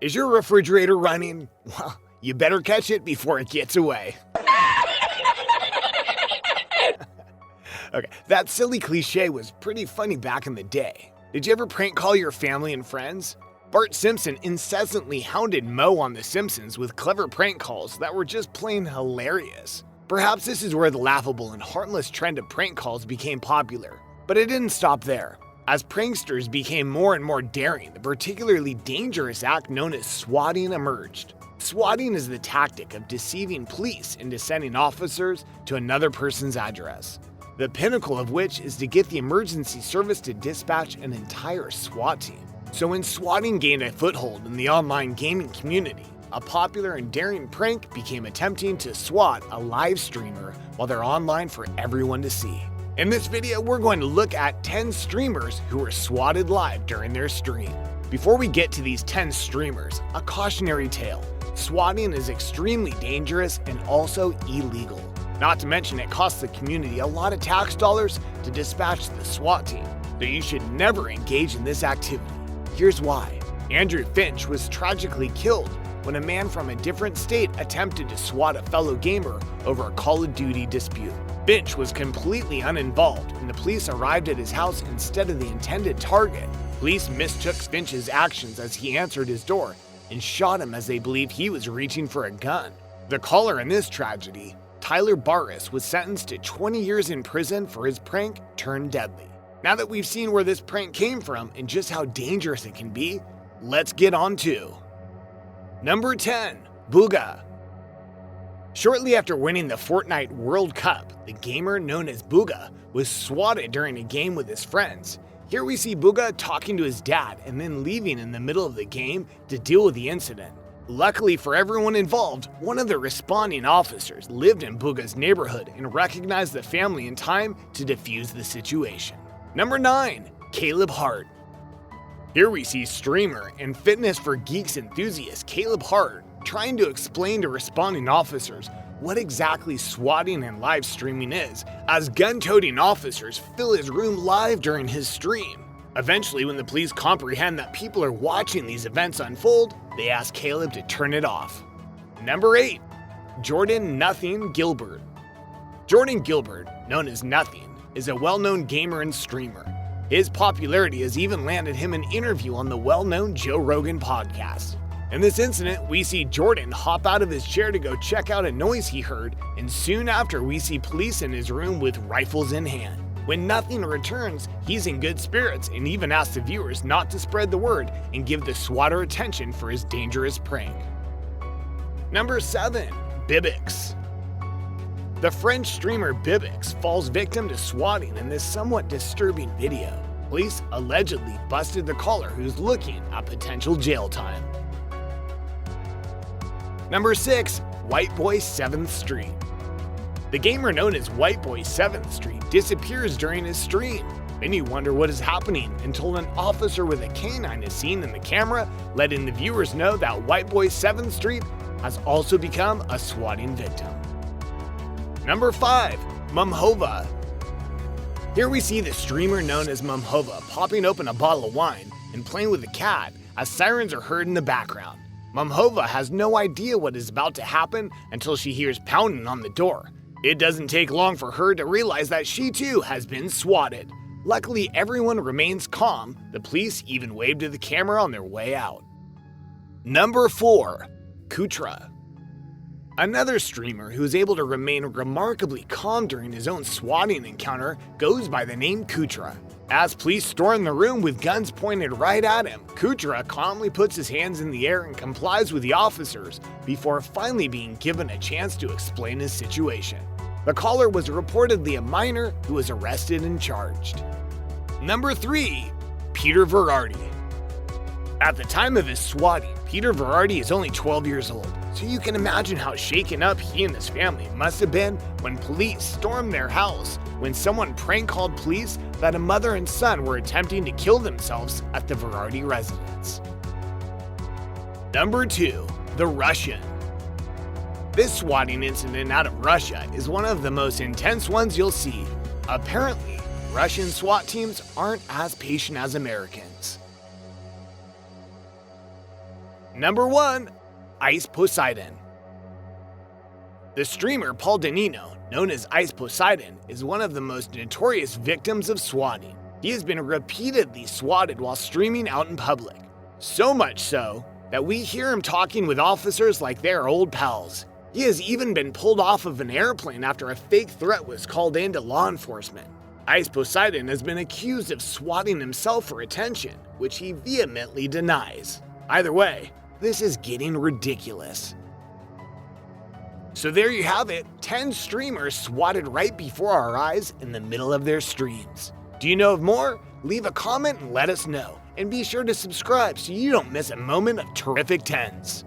Is your refrigerator running? Well, you better catch it before it gets away. Okay, that silly cliche was pretty funny back in the day. Did you ever prank call your family and friends? Bart Simpson incessantly hounded Moe on The Simpsons with clever prank calls that were just plain hilarious. Perhaps this is where the laughable and harmless trend of prank calls became popular. But it didn't stop there. As pranksters became more and more daring, the particularly dangerous act known as swatting emerged. Swatting is the tactic of deceiving police into sending officers to another person's address. The pinnacle of which is to get the emergency service to dispatch an entire SWAT team. So when swatting gained a foothold in the online gaming community, a popular and daring prank became attempting to swat a live streamer while they're online for everyone to see. In this video, we're going to look at 10 streamers who were swatted live during their stream. Before we get to these 10 streamers, a cautionary tale. Swatting is extremely dangerous and also illegal. Not to mention it costs the community a lot of tax dollars to dispatch the SWAT team, so you should never engage in this activity. Here's why. Andrew Finch was tragically killed when a man from a different state attempted to swat a fellow gamer over a Call of Duty dispute. Finch was completely uninvolved, and the police arrived at his house instead of the intended target. Police mistook Finch's actions as he answered his door and shot him as they believed he was reaching for a gun. The caller in this tragedy, Tyler Barris, was sentenced to 20 years in prison for his prank turned deadly. Now that we've seen where this prank came from and just how dangerous it can be, let's get on to Number 10. Booga. Shortly after winning the Fortnite World Cup, the gamer known as Booga was swatted during a game with his friends. Here we see Booga talking to his dad and then leaving in the middle of the game to deal with the incident. Luckily for everyone involved, one of the responding officers lived in Booga's neighborhood and recognized the family in time to defuse the situation. Number 9. Caleb Hart. Here we see streamer and fitness for geeks enthusiast Caleb Hart trying to explain to responding officers what exactly swatting and live streaming is, as gun-toting officers fill his room live during his stream. Eventually, when the police comprehend that people are watching these events unfold, they ask Caleb to turn it off. Number 8. Jordan Nothing Gilbert. Jordan Gilbert, known as Nothing, is a well-known gamer and streamer. His popularity has even landed him an interview on the well-known Joe Rogan podcast. In this incident, we see Jordan hop out of his chair to go check out a noise he heard, and soon after we see police in his room with rifles in hand. When Nothing returns, he's in good spirits and even asks the viewers not to spread the word and give the swatter attention for his dangerous prank. Number 7. Vivix. The French streamer Vivix falls victim to swatting in this somewhat disturbing video. Police allegedly busted the caller who's looking at potential jail time. Number 6. White Boy 7th Street. The gamer known as White Boy 7th Street disappears during his stream. Many wonder what is happening until an officer with a canine is seen in the camera, letting the viewers know that White Boy 7th Street has also become a swatting victim. Number 5. MumHova. Here we see the streamer known as MumHova popping open a bottle of wine and playing with a cat as sirens are heard in the background. MumHova has no idea what is about to happen until she hears pounding on the door. It doesn't take long for her to realize that she too has been swatted. Luckily, everyone remains calm. The police even wave to the camera on their way out. Number 4. Kouta. Another streamer who is able to remain remarkably calm during his own swatting encounter goes by the name Kouta. As police storm the room with guns pointed right at him, Kouta calmly puts his hands in the air and complies with the officers before finally being given a chance to explain his situation. The caller was reportedly a minor who was arrested and charged. Number 3. Peter Berardi. At the time of his swatting, Peter Berardi is only 12 years old, so you can imagine how shaken up he and his family must have been when police stormed their house when someone prank called police that a mother and son were attempting to kill themselves at the Berardi residence. Number 2. The Russian. This swatting incident out of Russia is one of the most intense ones you'll see. Apparently, Russian SWAT teams aren't as patient as Americans. Number 1. Ice Poseidon. The streamer Paul Danino, known as Ice Poseidon, is one of the most notorious victims of swatting. He has been repeatedly swatted while streaming out in public. So much so that we hear him talking with officers like they're old pals. He has even been pulled off of an airplane after a fake threat was called in to law enforcement. Ice Poseidon has been accused of swatting himself for attention, which he vehemently denies. Either way, this is getting ridiculous. So there you have it, 10 streamers swatted right before our eyes in the middle of their streams. Do you know of more? Leave a comment and let us know. And be sure to subscribe so you don't miss a moment of terrific 10s.